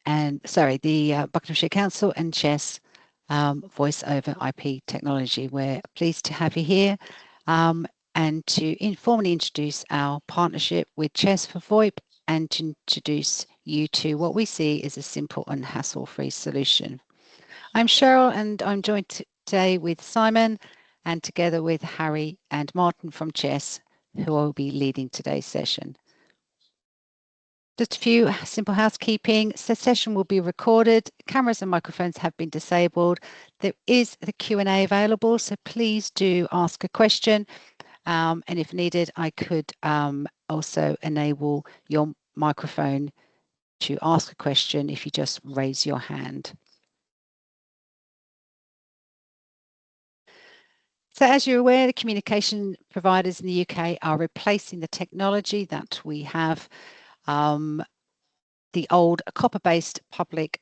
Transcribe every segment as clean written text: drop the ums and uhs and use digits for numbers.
Buckinghamshire Council and Chess Voice over IP Technology. We're pleased to have you here and to informally introduce our partnership with Chess for VoIP and to introduce you to what we see as a simple and hassle-free solution. I'm Cheryl and I'm joined today with Simon and together with Harry and Martin from Chess, who will be leading today's session. Just a few simple housekeeping. The session will be recorded. Cameras and microphones have been disabled. There is the Q&A available, so please do ask a question. And if needed, I could also enable your microphone to ask a question if you just raise your hand. So as you're aware, the communication providers in the UK are replacing the technology that we have. The old copper-based public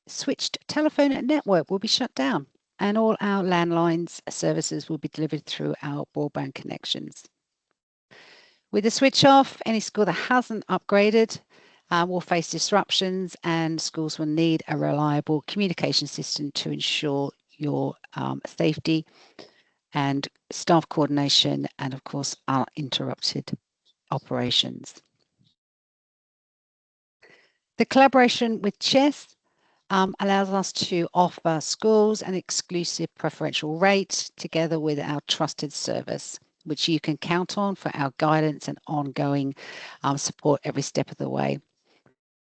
switched telephone network will be shut down and all our landlines services will be delivered through our broadband connections. With the switch off, any school that hasn't upgraded will face disruptions and schools will need a reliable communication system to ensure your safety and staff coordination and of course uninterrupted operations. The collaboration with Chess allows us to offer schools an exclusive preferential rate together with our trusted service, which you can count on for our guidance and ongoing support every step of the way.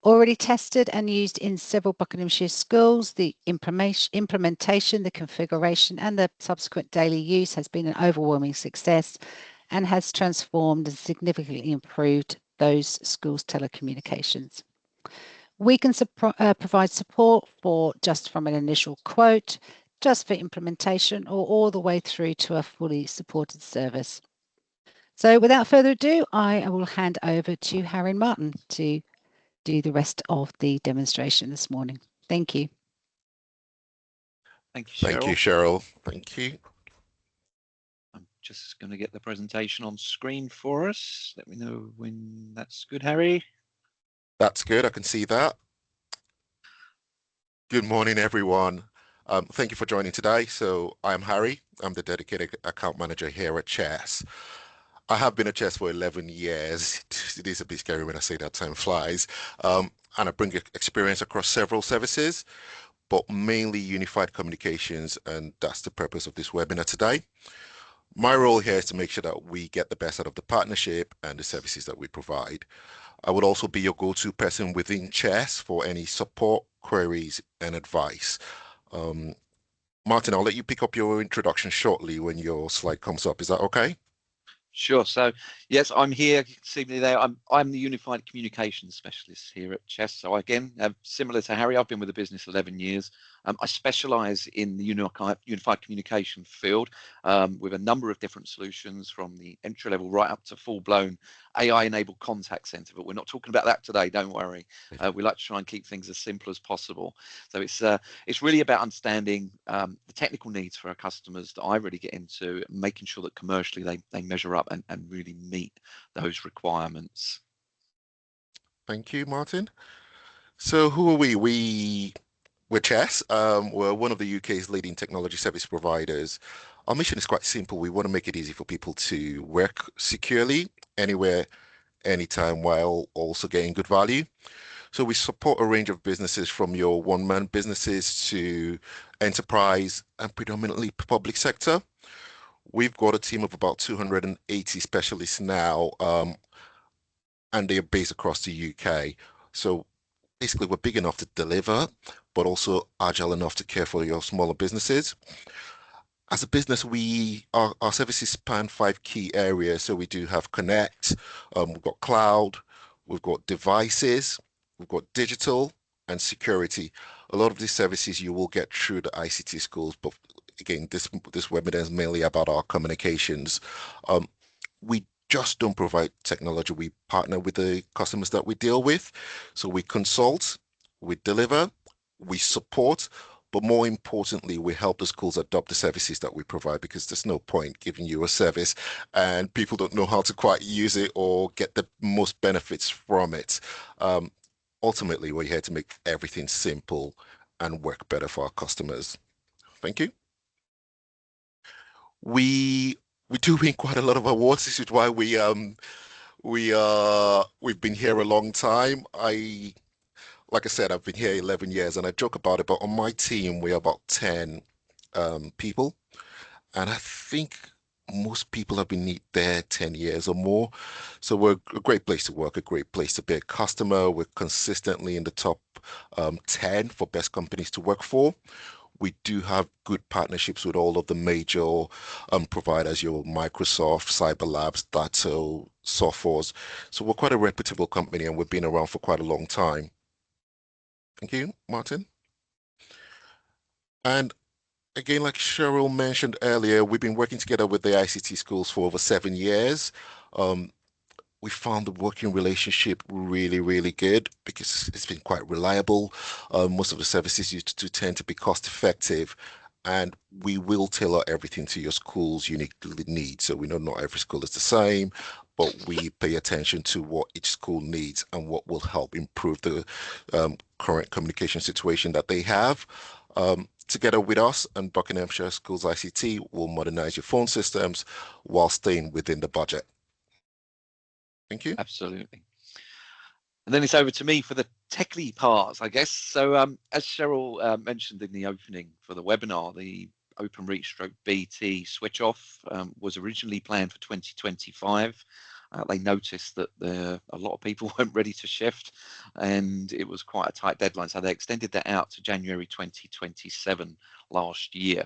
Already tested and used in several Buckinghamshire schools, the implementation, the configuration and the subsequent daily use has been an overwhelming success and has transformed and significantly improved those schools' telecommunications. We can provide support for just from an initial quote, just for implementation, or all the way through to a fully supported service. So without further ado, I will hand over to Harry and Martin to do the rest of the demonstration this morning. Thank you. Thank you, Cheryl. Thank you, Cheryl. Thank you. I'm just going to get the presentation on screen for us. Let me know when that's good, Harry. That's good. I can see that. Good morning, everyone. Thank you for joining today. So I'm Harry. I'm the dedicated account manager here at Chess. I have been at Chess for 11 years. It is a bit scary when I say that, time flies. And I bring experience across several services, but mainly unified communications. And that's the purpose of this webinar today. My role here is to make sure that we get the best out of the partnership and the services that we provide. I would also be your go-to person within Chess for any support, queries, and advice. Martin, I'll let you pick up your introduction shortly when your slide comes up. Is that okay? Sure. So yes, I'm here. You can see me there. I'm the unified communications specialist here at Chess. So again, similar to Harry, I've been with the business 11 years. I specialize in the unified communication field with a number of different solutions from the entry level right up to full-blown AI-enabled contact center. But we're not talking about that today. Don't worry. We like to try and keep things as simple as possible. So it's really about understanding the technical needs for our customers that I really get into, making sure that commercially they measure up and really meet those requirements. Thank you, Martin. So who are we? We're Chess. We're one of the UK's leading technology service providers. Our mission is quite simple. We want to make it easy for people to work securely, anywhere, anytime, while also getting good value. So we support a range of businesses from your one-man businesses to enterprise and predominantly public sector. We've got a team of about 280 specialists now, and they are based across the UK. So basically, we're big enough to deliver, but also agile enough to care for your smaller businesses. As a business, our services span 5 key areas. So we do have Connect, we've got cloud, we've got devices, we've got digital and security. A lot of these services you will get through the ICT schools, but again, this webinar is mainly about our communications. We just don't provide technology. We partner with the customers that we deal with. So we consult, we deliver, we support, but more importantly, we help the schools adopt the services that we provide, because there's no point giving you a service and people don't know how to quite use it or get the most benefits from it. ultimately, we're here to make everything simple and work better for our customers. Thank you. We we do win quite a lot of awards. This is why we've been here a long time. Like I said, I've been here 11 years and I joke about it, but on my team we're about 10 people, and I think most people have been there 10 years or more. So we're a great place to work, a great place to be a customer. We're consistently in the top 10 for best companies to work for. We do have good partnerships with all of the major providers, your Microsoft, Cyber Labs, Datto, Sophos. So we're quite a reputable company and we've been around for quite a long time. Thank you, Martin. And again, like Cheryl mentioned earlier, we've been working together with the ICT schools for over 7 years. Um, we found the working relationship really, really good because it's been quite reliable. Most of the services used to tend to be cost effective, and we will tailor everything to your school's unique needs. So we know not every school is the same, but we pay attention to what each school needs and what will help improve the current communication situation that they have. Together with us and Buckinghamshire Schools ICT, will modernize your phone systems while staying within the budget. Thank you. Absolutely. And then it's over to me for the techly parts, I guess. So as Cheryl mentioned in the opening for the webinar, the OpenReach stroke BT switch off was originally planned for 2025. They noticed that a lot of people weren't ready to shift and it was quite a tight deadline. So they extended that out to January 2027 last year.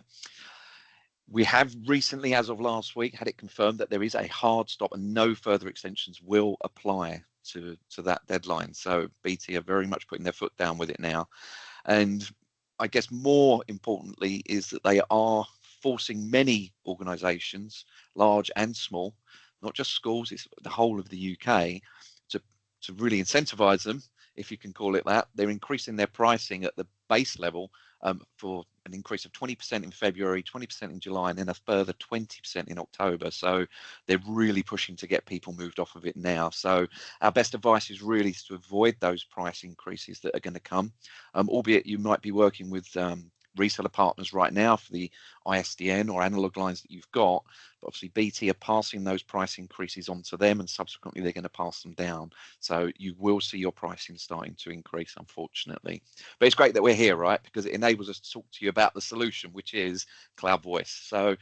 We have recently, as of last week, had it confirmed that there is a hard stop and no further extensions will apply to that deadline. So BT are very much putting their foot down with it now. And I guess more importantly is that they are forcing many organisations, large and small, not just schools, it's the whole of the UK, to really incentivise them, if you can call it that. They're increasing their pricing at the base level for an increase of 20% in February, 20% in July, and then a further 20% in October. So they're really pushing to get people moved off of it now. So our best advice is really to avoid those price increases that are going to come, albeit you might be working with reseller partners right now for the ISDN or analog lines that you've got, but obviously BT are passing those price increases on to them and subsequently they're going to pass them down. So you will see your pricing starting to increase, unfortunately. But it's great that we're here, right? Because it enables us to talk to you about the solution, which is Cloud Voice. So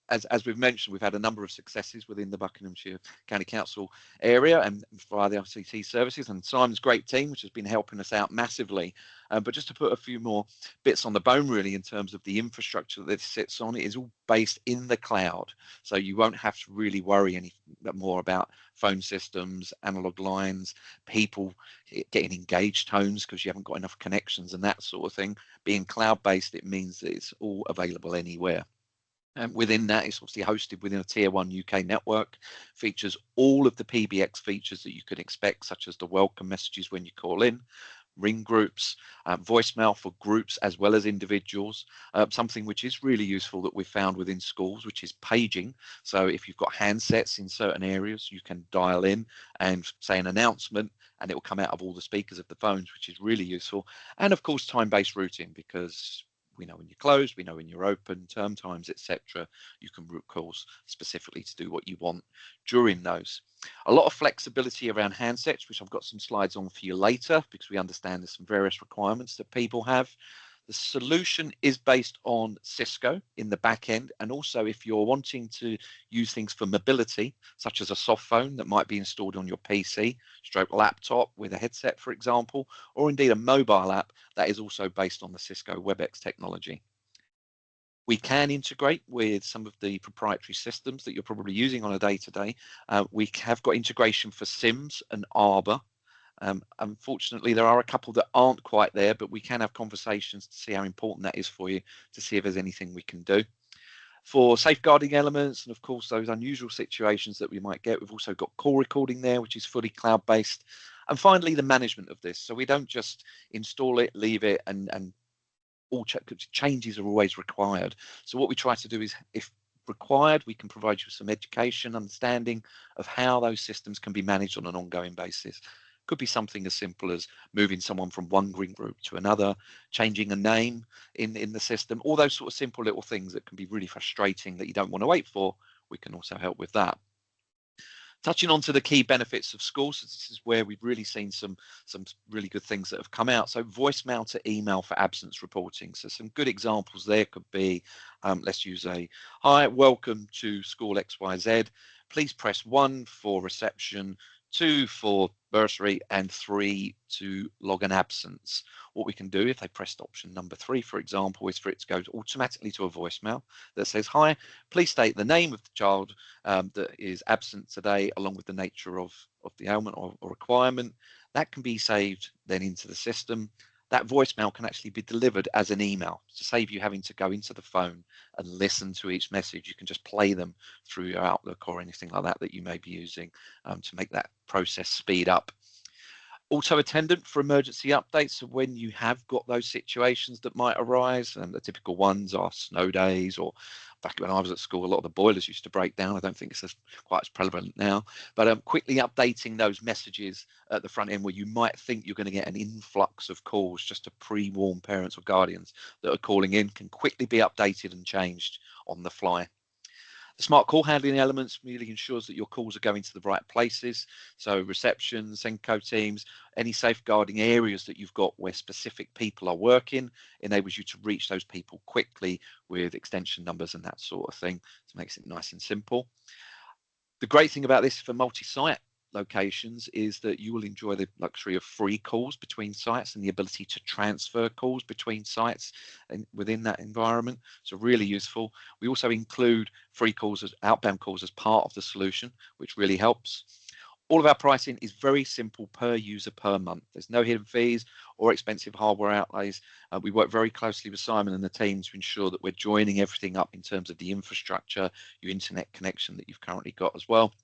as we've mentioned, we've had a number of successes within the Buckinghamshire County Council area and via the ICT services, and Simon's great team, which has been helping us out massively. But just to put a few more bits on the bone, really, in terms of the infrastructure that it sits on, it is all based in the cloud. So you won't have to really worry any more about phone systems, analog lines, people getting engaged tones because you haven't got enough connections and that sort of thing. Being cloud-based, it means that it's all available anywhere. And within that, it's obviously hosted within a tier 1 UK network, features all of the PBX features that you could expect, such as the welcome messages when you call in, ring groups, voicemail for groups as well as individuals, something which is really useful that we've found within schools, which is paging. So if you've got handsets in certain areas, you can dial in and say an announcement and it will come out of all the speakers of the phones, which is really useful. And of course, time-based routing, because we know when you're closed, we know when you're open, term times, etc. You can route calls specifically to do what you want during those. A lot of flexibility around handsets, which I've got some slides on for you later, because we understand there's some various requirements that people have. The solution is based on Cisco in the back end. And also if you're wanting to use things for mobility, such as a soft phone that might be installed on your PC, stroke laptop with a headset, for example, or indeed a mobile app that is also based on the Cisco WebEx technology. We can integrate with some of the proprietary systems that you're probably using on a day-to-day. We have got integration for SIMS and Arbor. Unfortunately, there are a couple that aren't quite there, but we can have conversations to see how important that is for you, to see if there's anything we can do. For safeguarding elements, and of course, those unusual situations that we might get, we've also got call recording there, which is fully cloud-based. And finally, the management of this. So we don't just install it, leave it, and all changes are always required. So what we try to do is, if required, we can provide you with some education, understanding of how those systems can be managed on an ongoing basis. Could be something as simple as moving someone from one green group to another, changing a name in the system, all those sort of simple little things that can be really frustrating that you don't want to wait for. We can also help with that. Touching on to the key benefits of schools, so this is where we've really seen some really good things that have come out. So voicemail to email for absence reporting. So some good examples there could be, let's use a, hi, welcome to school XYZ. Please press 1 for reception, 2 for bursary, and 3 to log an absence. What we can do if they pressed option number 3, for example, is for it to go automatically to a voicemail that says, hi, please state the name of the child that is absent today, along with the nature of the ailment or requirement. That can be saved then into the system. That voicemail can actually be delivered as an email to save you having to go into the phone and listen to each message. You can just play them through your Outlook or anything like that that you may be using to make that process speed up. Auto attendant for emergency updates. So when you have got those situations that might arise, and the typical ones are snow days, or back when I was at school, a lot of the boilers used to break down. I don't think it's quite as prevalent now, but quickly updating those messages at the front end where you might think you're going to get an influx of calls just to pre-warn parents or guardians that are calling in can quickly be updated and changed on the fly. The smart call handling elements really ensures that your calls are going to the right places. So reception, Senko teams, any safeguarding areas that you've got where specific people are working enables you to reach those people quickly with extension numbers and that sort of thing. So it makes it nice and simple. The great thing about this for multi-site locations is that you will enjoy the luxury of free calls between sites and the ability to transfer calls between sites and within that environment. So really useful. We also include free calls as outbound calls as part of the solution, which really helps. All of our pricing is very simple per user per month. There's no hidden fees or expensive hardware outlays. We work very closely with Simon and the team to ensure that we're joining everything up in terms of the infrastructure, your internet connection that you've currently got as well.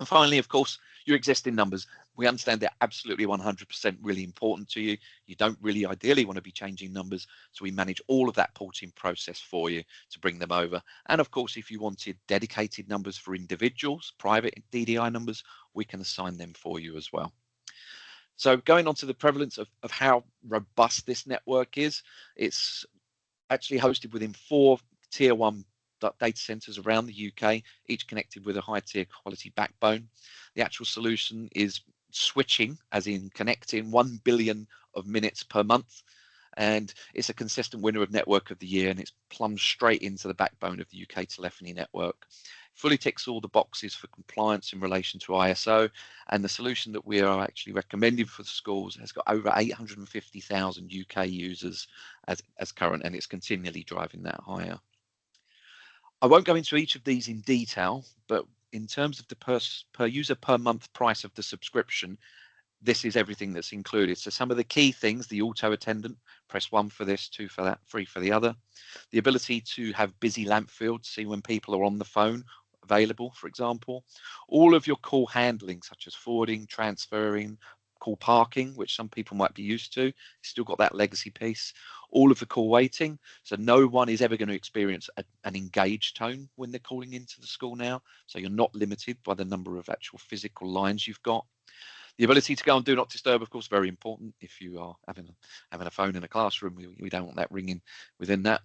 And finally, of course, your existing numbers. We understand they're absolutely 100% really important to you. You don't really ideally want to be changing numbers. So we manage all of that porting process for you to bring them over. And of course, if you wanted dedicated numbers for individuals, private DDI numbers, we can assign them for you as well. So going on to the prevalence of how robust this network is, it's actually hosted within 4 tier 1 data centers around the UK, each connected with a high tier quality backbone. The actual solution is switching, as in connecting 1 billion of minutes per month. And it's a consistent winner of Network of the Year, and it's plumbed straight into the backbone of the UK telephony network. Fully ticks all the boxes for compliance in relation to ISO, and the solution that we are actually recommending for the schools has got over 850,000 UK users as current, and it's continually driving that higher. I won't go into each of these in detail, but in terms of the per user per month price of the subscription, this is everything that's included. So some of the key things: the auto attendant, press 1 for this, 2 for that, 3 for the other. The ability to have busy lamp fields, see when people are on the phone available, for example. All of your call handling, such as forwarding, transferring, call parking, which some people might be used to, still got that legacy piece. All of the call waiting, so no one is ever going to experience an engaged tone when they're calling into the school now, so you're not limited by the number of actual physical lines you've got. The ability to go on Do Not Disturb, of course, very important. If you are having a phone in a classroom, we don't want that ringing within that.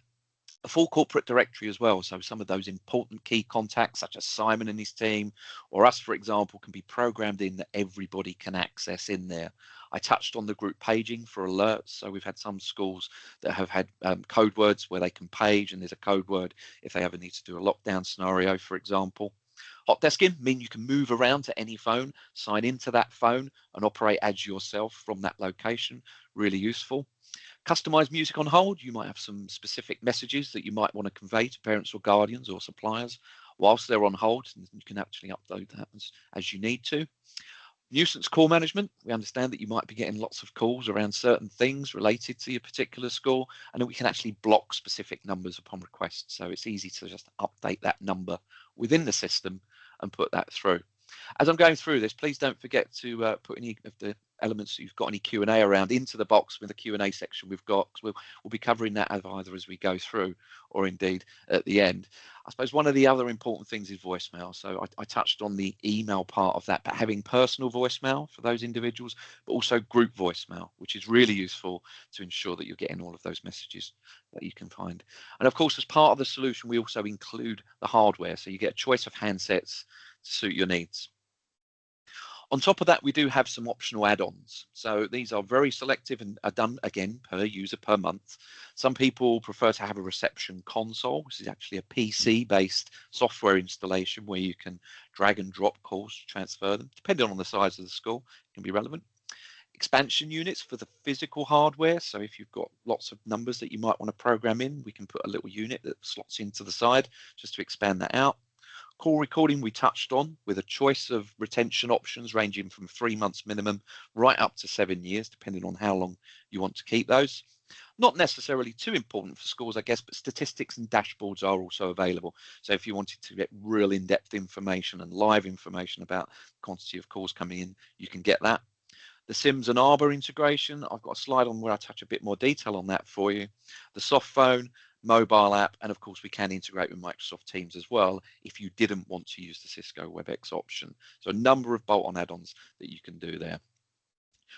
A full corporate directory as well. So some of those important key contacts, such as Simon and his team, or us, for example, can be programmed in that everybody can access in there. I touched on the group paging for alerts. So we've had some schools that have had code words where they can page, and there's a code word if they ever need to do a lockdown scenario, for example. Hot desking means you can move around to any phone, sign into that phone, and operate as yourself from that location. Really useful. Customized music on hold. You might have some specific messages that you might want to convey to parents or guardians or suppliers whilst they're on hold, and you can actually upload that as you need to. Nuisance call management. We understand that you might be getting lots of calls around certain things related to your particular school, and then we can actually block specific numbers upon request. So it's easy to just update that number within the system and put that through. As I'm going through this, please don't forget to put any of the elements that you've got any Q&A around into the box with the Q&A section we've got. We'll be covering that either as we go through or indeed at the end. I suppose one of the other important things is voicemail. So I touched on the email part of that, but having personal voicemail for those individuals, but also group voicemail, which is really useful to ensure that you're getting all of those messages that you can find. And of course, as part of the solution, we also include the hardware. So you get a choice of handsets to suit your needs. On top of that, we do have some optional add-ons. So these are very selective and are done, again, per user per month. Some people prefer to have a reception console, which is actually a PC-based software installation where you can drag and drop calls to transfer them. Depending on the size of the school, it can be relevant. Expansion units for the physical hardware. So if you've got lots of numbers that you might want to program in, we can put a little unit that slots into the side just to expand that out. Call recording we touched on, with a choice of retention options ranging from 3 months minimum right up to 7 years, depending on how long you want to keep those. Not necessarily too important for schools, I guess, but statistics and dashboards are also available. So if you wanted to get real in-depth information and live information about the quantity of calls coming in, you can get that. The Sims and Arbor integration, I've got a slide on where I touch a bit more detail on that for you. The soft phone, mobile app, and of course we can integrate with Microsoft Teams as well if you didn't want to use the Cisco WebEx option. So a number of bolt-on add-ons that you can do there.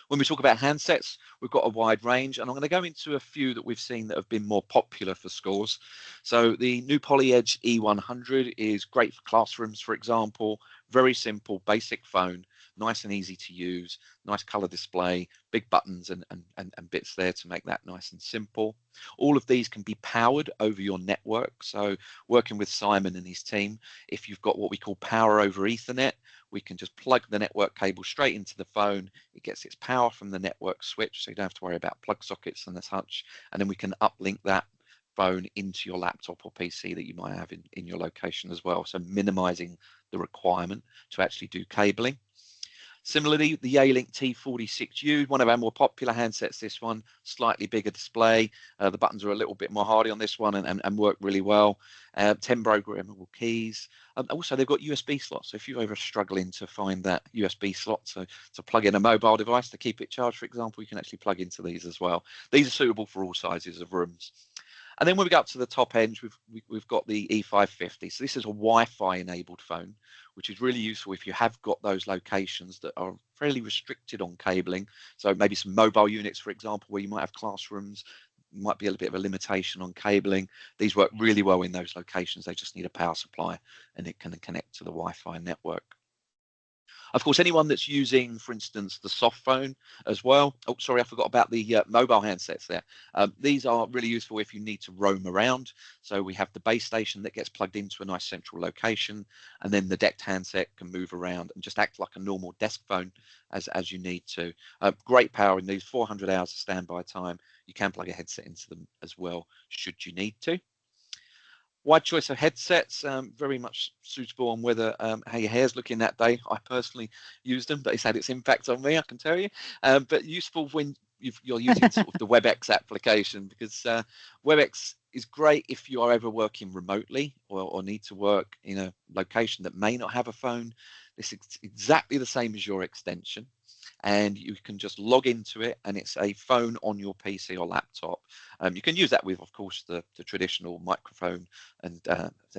When we talk about handsets, we've got a wide range, and I'm going to go into a few that we've seen that have been more popular for schools. So the new PolyEdge E100 is great for classrooms, for example. Very simple, basic phone, nice and easy to use, nice color display, big buttons and bits there to make that nice and simple. All of these can be powered over your network. So working with Simon and his team, if you've got what we call power over Ethernet, we can just plug the network cable straight into the phone. It gets its power from the network switch, so you don't have to worry about plug sockets and such. And then we can uplink that phone into your laptop or PC that you might have in your location as well. So minimizing the requirement to actually do cabling. Similarly, the Yealink T46U, one of our more popular handsets, this one, slightly bigger display. The buttons are a little bit more hardy on this one and work really well. 10 programmable keys. Also, they've got USB slots. So if you're ever struggling to find that USB slot to plug in a mobile device to keep it charged, for example, you can actually plug into these as well. These are suitable for all sizes of rooms. And then when we go up to the top end, we've got the E550. So this is a Wi-Fi enabled phone, which is really useful if you have got those locations that are fairly restricted on cabling. So maybe some mobile units, for example, where you might have classrooms, might be a bit of a limitation on cabling. These work really well in those locations. They just need a power supply and it can connect to the Wi-Fi network. Of course, anyone that's using, for instance, the soft phone as well. Oh, sorry, I forgot about the mobile handsets there. These are really useful if you need to roam around. So we have the base station that gets plugged into a nice central location, and then the decked handset can move around and just act like a normal desk phone as you need to. Great power in these, 400 hours of standby time. You can plug a headset into them as well, should you need to. Wide choice of headsets, very much suitable on whether how your hair's looking that day. I personally use them, but it's had its impact on me, I can tell you. But useful when you're using sort of the WebEx application, because WebEx is great if you are ever working remotely or need to work in a location that may not have a phone. This is exactly the same as your extension, and you can just log into it, and it's a phone on your PC or laptop. You can use that with, of course, the traditional microphone and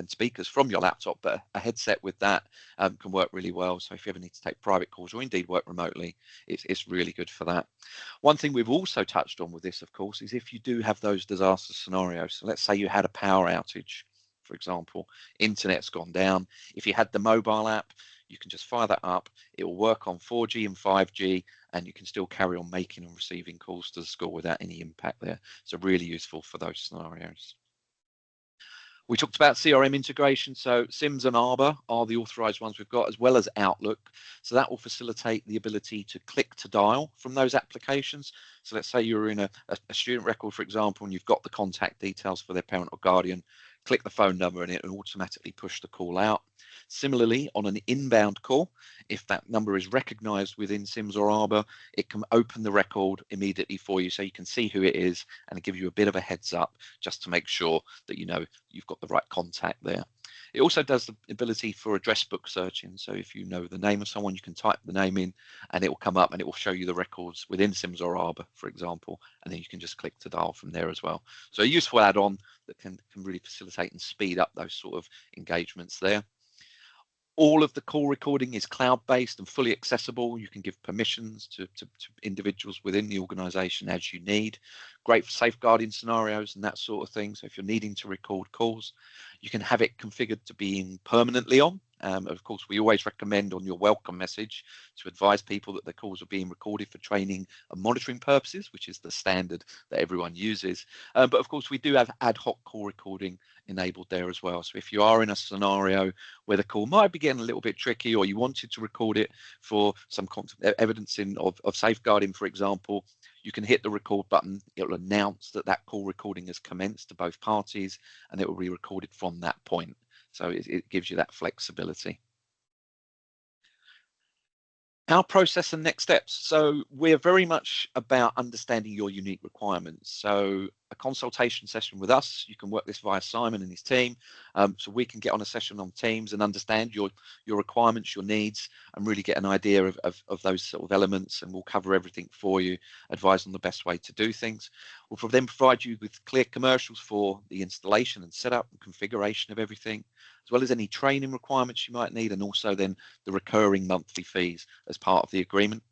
speakers from your laptop, but a headset with that can work really well. So if you ever need to take private calls or indeed work remotely, it's really good for that. One thing we've also touched on with this, of course, is if you do have those disaster scenarios. So let's say you had a power outage, for example, internet's gone down. If you had the mobile app, you can just fire that up. It will work on 4G and 5G, and you can still carry on making and receiving calls to the school without any impact there. So really useful for those scenarios. We talked about CRM integration. So Sims and Arbor are the authorized ones we've got, as well as Outlook. So that will facilitate the ability to click to dial from those applications. So let's say you're in a student record, for example, and you've got the contact details for their parent or guardian. Click the phone number and it will automatically push the call out. Similarly, on an inbound call, if that number is recognized within Sims or Arbor, it can open the record immediately for you so you can see who it is and give you a bit of a heads up just to make sure that you know you've got the right contact there. It also does the ability for address book searching. So if you know the name of someone, you can type the name in and it will come up and it will show you the records within Sims or Arbor, for example, and then you can just click to dial from there as well. So a useful add-on that can really facilitate and speed up those sort of engagements there. All of the call recording is cloud-based and fully accessible. You can give permissions to individuals within the organization as you need. Great for safeguarding scenarios and that sort of thing. So if you're needing to record calls, you can have it configured to being permanently on. Of course, we always recommend on your welcome message to advise people that the calls are being recorded for training and monitoring purposes, which is the standard that everyone uses. But of course, we do have ad hoc call recording enabled there as well. So if you are in a scenario where the call might be getting a little bit tricky, or you wanted to record it for some evidence of safeguarding, for example, you can hit the record button. It will announce that that call recording has commenced to both parties, and it will be recorded from that point. So it gives you that flexibility. Our process and next steps. So we're very much about understanding your unique requirements. So a consultation session with us, you can work this via Simon and his team. So we can get on a session on Teams and understand your requirements, your needs, and really get an idea of those sort of elements, and we'll cover everything for you, advise on the best way to do things. We'll then provide you with clear commercials for the installation and setup and configuration of everything, as well as any training requirements you might need, and also then the recurring monthly fees as part of the agreement.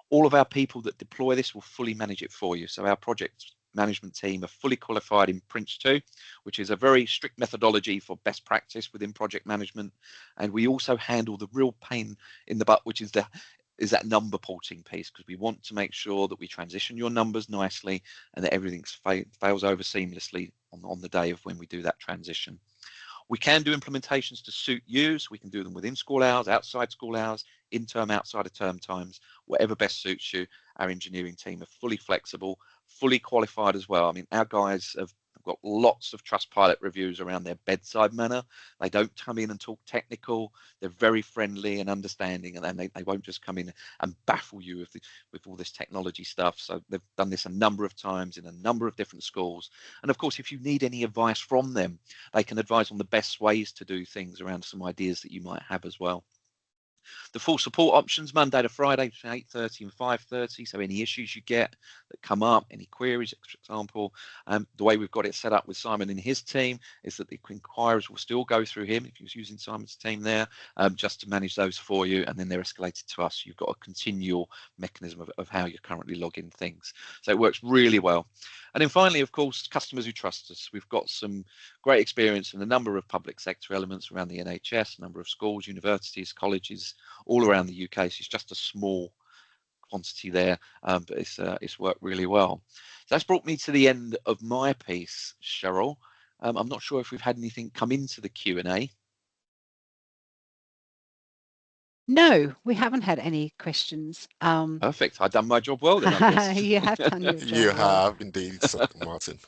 All of our people that deploy this will fully manage it for you. So our project management team are fully qualified in Prince 2, which is a very strict methodology for best practice within project management. And we also handle the real pain in the butt, which is that number porting piece, because we want to make sure that we transition your numbers nicely and that everything fails over seamlessly on the day of when we do that transition. We can do implementations to suit you, so we can do them within school hours, outside school hours, in term, outside of term times, whatever best suits you. Our engineering team are fully flexible, fully qualified as well. I mean, our guys have got lots of Trustpilot reviews around their bedside manner. They don't come in and talk technical. They're very friendly and understanding, and then they won't just come in and baffle you with all this technology stuff. So they've done this a number of times in a number of different schools. And of course, if you need any advice from them, they can advise on the best ways to do things around some ideas that you might have as well. The full support options Monday to Friday between 8:30 and 5:30. So any issues you get that come up, any queries, for example, the way we've got it set up with Simon and his team is that the inquiries will still go through him if he's using Simon's team there, just to manage those for you, and then they're escalated to us. You've got a continual mechanism of how you're currently logging things. So it works really well. And then finally, of course, customers who trust us. We've got some great experience in a number of public sector elements around the NHS, a number of schools, universities, colleges, all around the UK. So it's just a small quantity there, but it's worked really well. So that's brought me to the end of my piece, Cheryl. I'm not sure if we've had anything come into the Q&A. No, we haven't had any questions. Perfect. I've done my job well then, I guess. You have done your job You well, have indeed, Martin.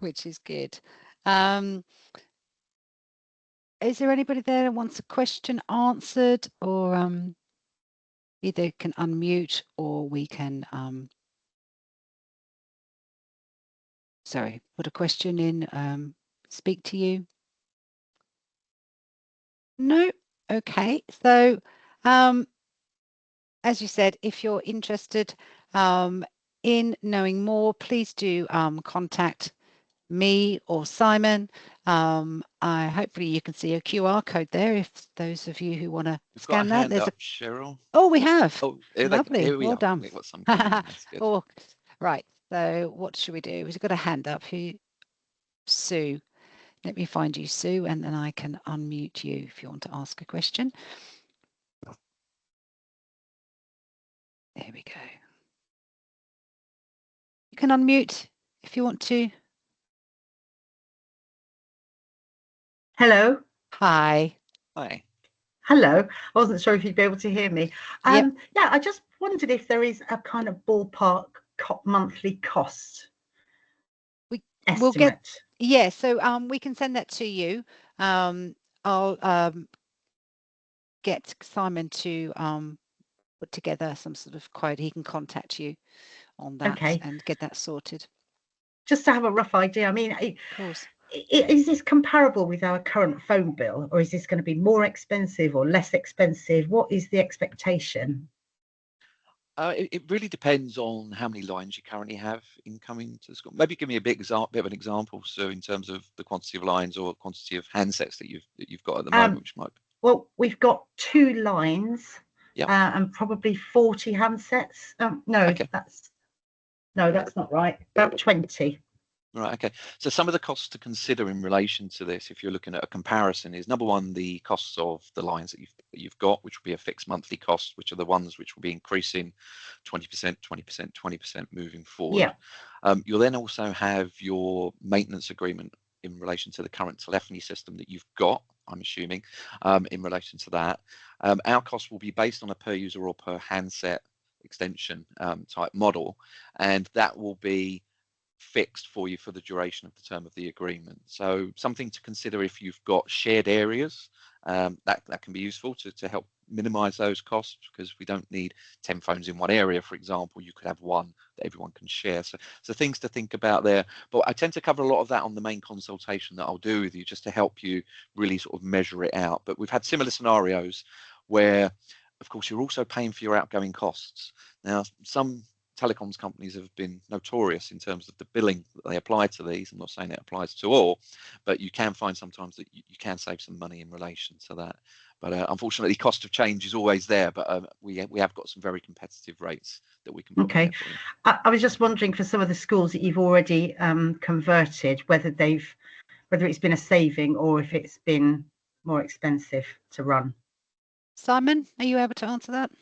which is good. Is there anybody there that wants a question answered, or either can unmute or we can put a question in, speak to you? No? Okay. So as you said, if you're interested in knowing more, please do contact me or Simon. Hopefully you can see a QR code there if those of you who want to scan that. There's a Cheryl. Oh, we have. Oh, lovely. Here we well are. done. We've got some That's good. Oh, right. So what should we do? We've got a hand up. Sue. Let me find you, Sue, and then I can unmute you if you want to ask a question. There we go. You can unmute if you want to. Hello. Hi. Hello. I wasn't sure if you'd be able to hear me. Yep. Yeah, I just wondered if there is a kind of ballpark monthly cost estimate. We'll get, yeah, so we can send that to you. I'll get Simon to put together some sort of quote, he can contact you on that and get that sorted. Just to have a rough idea, I mean, Of course. Is this comparable with our current phone bill, or is this going to be more expensive or less expensive? What is the expectation? It really depends on how many lines you currently have incoming to the school. Maybe give me a bit of an example, so in terms of the quantity of lines or quantity of handsets that you've got at the moment, which might. Well, we've got 2 lines, and probably 40 handsets. No, Okay. that's not right. About 20. Right. Okay. So some of the costs to consider in relation to this, if you're looking at a comparison, is number one, the costs of the lines that you've got, which will be a fixed monthly cost, which are the ones which will be increasing 20%, 20%, 20% moving forward. You'll then also have your maintenance agreement in relation to the current telephony system that you've got, I'm assuming, in relation to that. Our cost will be based on a per user or per handset extension type model, and that will be fixed for you for the duration of the term of the agreement. So something to consider if you've got shared areas, that can be useful to help minimize those costs, because we don't need 10 phones in one area, for example. You could have one that everyone can share. So things to think about there. But I tend to cover a lot of that on the main consultation that I'll do with you, just to help you really sort of measure it out. But we've had similar scenarios where, of course, you're also paying for your outgoing costs. Now, some telecoms companies have been notorious in terms of the billing that they apply to these. I'm not saying it applies to all, but you can find sometimes that you can save some money in relation to that. But unfortunately, cost of change is always there. But we have got some very competitive rates that we can put Okay. for you. I was just wondering, for some of the schools that you've already converted, whether it's been a saving or if it's been more expensive to run. Simon, are you able to answer that?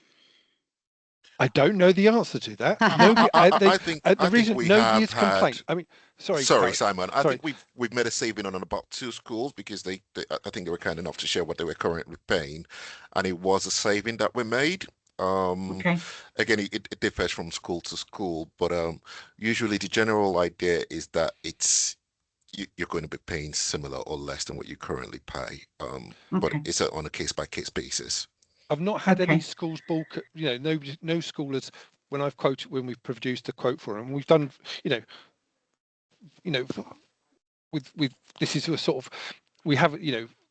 I don't know the answer to that. Nobody, I think we nobody have has complained. I mean, sorry, Simon. I think we've made a saving on about 2 schools, because they I think they were kind enough to share what they were currently paying, and it was a saving that we made. Okay. Again, it differs from school to school, but usually the general idea is that you're going to be paying similar or less than what you currently pay. But it's on a case-by-case basis. I've not had any schools balk. No school has, when we've produced a quote for them, we've done, with this is a sort of, we have,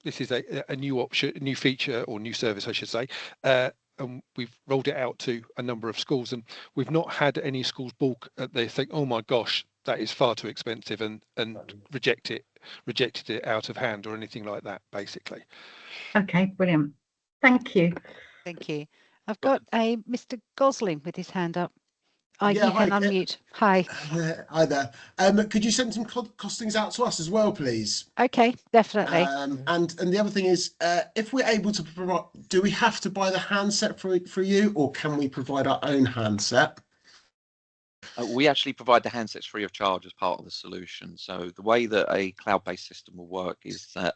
this is a new option, a new feature or new service, I should say, and we've rolled it out to a number of schools, and we've not had any schools balk. They think, oh my gosh, that is far too expensive, and rejected it out of hand or anything like that, basically. Okay, brilliant. Thank you. Thank you. I've got a Mr. Gosling with his hand up. Yeah, you can unmute. Hi. Hi there. Could you send some costings out to us as well, please? Okay, definitely. And the other thing is, if we're able to provide, do we have to buy the handset for you, or can we provide our own handset? We actually provide the handsets free of charge as part of the solution. So the way that a cloud-based system will work is that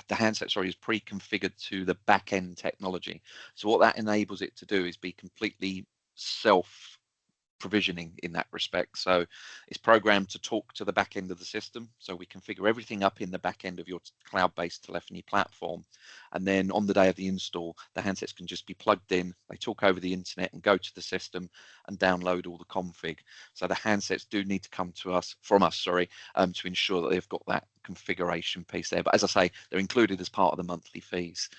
the handset, is pre-configured to the back-end technology. So what that enables it to do is be completely self-provisioning in that respect. So it's programmed to talk to the back end of the system. So we configure everything up in the back end of your cloud-based telephony platform. And then on the day of the install, the handsets can just be plugged in. They talk over the internet and go to the system and download all the config. So the handsets do need to come from us, to ensure that they've got that configuration piece there. But as I say, they're included as part of the monthly fees.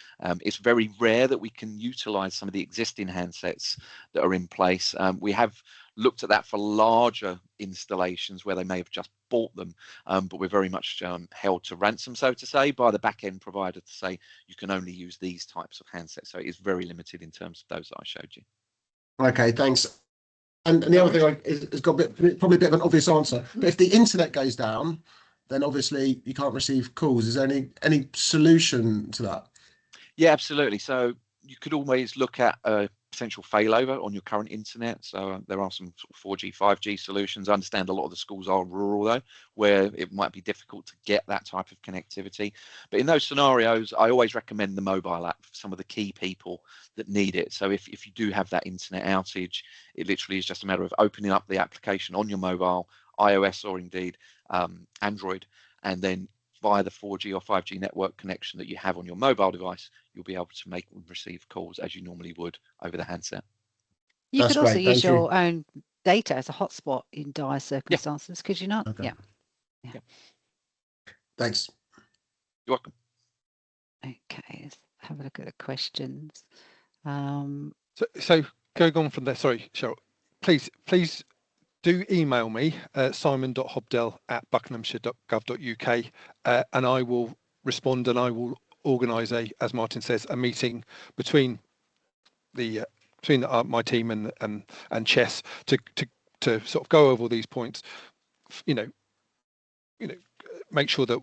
It's very rare that we can utilize some of the existing handsets that are in place. We have looked at that for larger installations where they may have just bought them, but we're very much held to ransom, so to say, by the back-end provider to say you can only use these types of handsets. So it is very limited in terms of those that I showed you. Okay, thanks. And the other thing is got probably a bit of an obvious answer, but if the internet goes down, then obviously you can't receive calls. Is there any solution to that? Yeah, absolutely. So you could always look at a potential failover on your current internet. So there are some sort of 4G, 5G solutions. I understand a lot of the schools are rural though, where it might be difficult to get that type of connectivity. But in those scenarios, I always recommend the mobile app for some of the key people that need it. So if you do have that internet outage, it literally is just a matter of opening up the application on your mobile, iOS or indeed Android, and then via the 4G or 5G network connection that you have on your mobile device, you'll be able to make and receive calls as you normally would over the handset. You That's could also great, use thank you. your own data as a hotspot in dire circumstances, could you not? Okay. Yeah. Thanks. You're welcome. Okay, let's have a look at the questions. So going on from there, sorry, Cheryl, please do email me, simon.hobdell@buckinghamshire.gov.uk, and I will respond, and I will organise as Martin says, a meeting between my team and Chess to sort of go over all these points, make sure that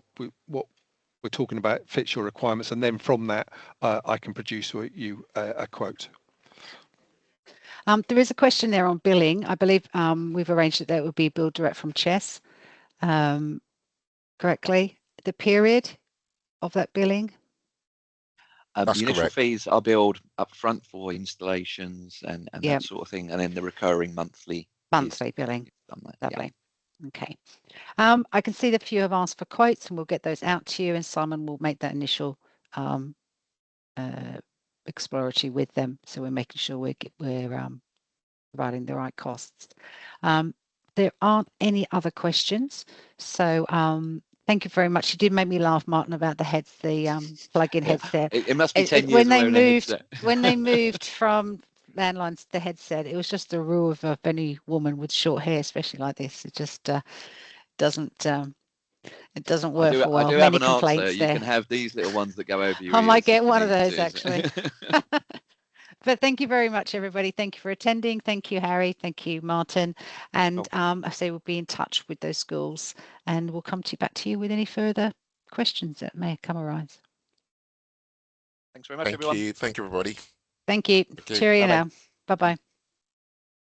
what we're talking about fits your requirements, and then from that I can produce you a quote. There is a question there on billing. I believe we've arranged that would be billed direct from Chess, correctly. The period of that billing? The That's initial correct. fees are billed up front for installations and that sort of thing, and then the recurring monthly billing. Lovely. Yeah. Okay. I can see that a few have asked for quotes, and we'll get those out to you, and Simon will make that initial exploratory with them, so we're making sure we're providing the right costs. There aren't any other questions, so thank you very much. You did make me laugh, Martin, about the plug-in headset. It must be 10 years away when they moved from landlines to the headset, it was just the rule of any woman with short hair, especially like this. It just doesn't work for well. I do Many have an complaints answer. there. You can have these little ones that go over your I ears. might get if you one of need those to. actually. But thank you very much, everybody. Thank you for attending. Thank you, Harry. Thank you, Martin. And I say we'll be in touch with those schools, and we'll come back to you with any further questions that may come arise. Thanks very much, everyone. Thank you, everybody. Thank you. Okay. Cheerio Bye-bye. now. Bye-bye.